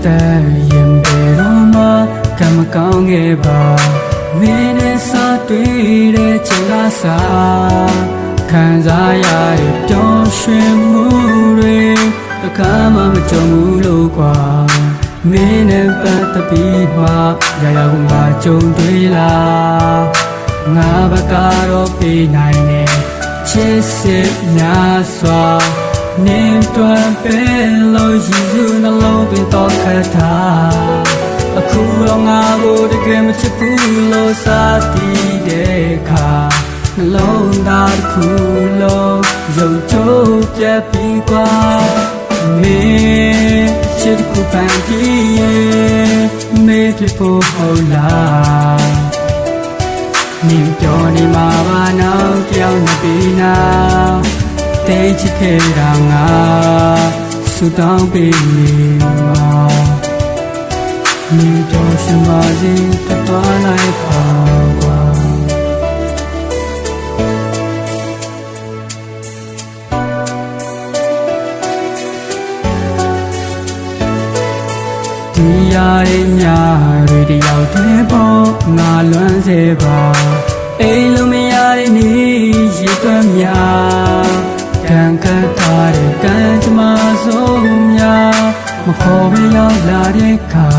တဲ့ရင်ပေတော့မှကံမကောင်းခဲ့ပါမင်းနဲ့စားတွေ့တဲ့ချိန်ကစားခံစားရတဲ့ပျော်ရွှင်မှုတွေတစ်ခါမှမကြုံဘူးလို့ကွာမင်းနဲ့ပတ်သက်ပြီးမှရရကိုငါကြုံတွေ့လားငါဘကတော့ပေးနိုင်တယ်ချစ်စစ်များစွာနင်းတွန်းပဲလို့ရည်စုနှလုံးသွင်းတော့ခတ်တာအခုတော့ငါကိုတကယ်မချစ်ဘူးလို့စားတည်တဲ့အခါနှလုံးသားတစ်ခုလုံးရုပ်ချိုးပြတ်ပြီးကွာမင်းချစ်ကိုပန်းကြည့်ရင်မေးဖြစ်ဖို့ဟုတ်လားနင်းပြောနေမှာပါနောက်ကြောင်နေပြီနောက်တေးချစ်ခဲ့တာငါဆူတောင်းပေးနေမှာနင်းပြောစမစီတပါလိုက်ပါကွာဒီရရဲ့ညတွေတယောက်တည်းပေါ့ငါလွမ်းစေပါအိမ်လုံးမရတဲ့နေ့ရေသွမ်းများတန်ခတ်ထားတဲ့ကံကြမ္မာဆုံးများမခေါ်မရောက်လာတဲ့အခါ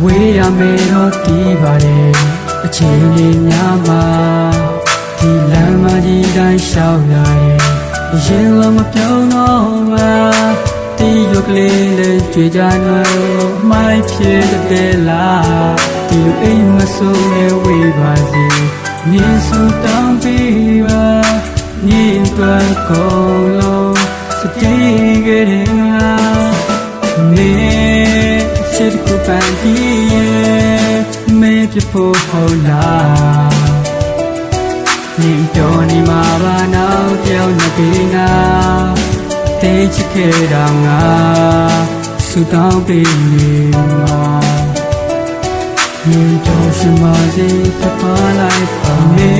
ဝေးရမယ်တော့တီးပါတယ်အချိန်လေးများမှာဒီလမ်းမကြီးတိုင်းရှောက်လာရဲ့ရင်လုံးမပြုံးတော့မှာဒီရုပ်ကလေးလေးကြွေကြနွယ်မိုက်ဖြစ်တဲ့လားဒီလိုအိမ်မဆိုးရဲ့ဝေးပါစေမြင်စုတောင်းပြီးပါမြင်တွေ့ကုန်လုံးစတီးကြတဲ့ငါနေချစ်ကိုပန်းကြည့်ရဲ့မေးဖြစ်ဖို့ဟုတ်လားမြင်ပြောနေမှာပါနောက်ပြောင်းနေပြီနာတေးချစ်ခဲ့တာငါဆူတောင်းပေးနေမှာမြင်တော့ရှင်မစီတပါလိုက်ပါနေ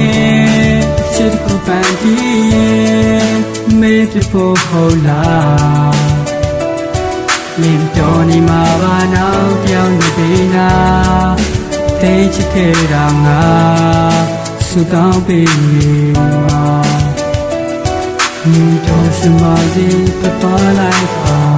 ချစ်ကိုပန်းကြည့်ရင်မေးဖြစ်ဖို့ဟုတ်လားမြင်တော့နေမှာပါနောက်ပြောင်းနေပြီနာတေးချစ်ခဲ့တာငါဆူတောင်းပေးနေမှာမြင်တော့ရှင်မစီတပါလိုက်ပါ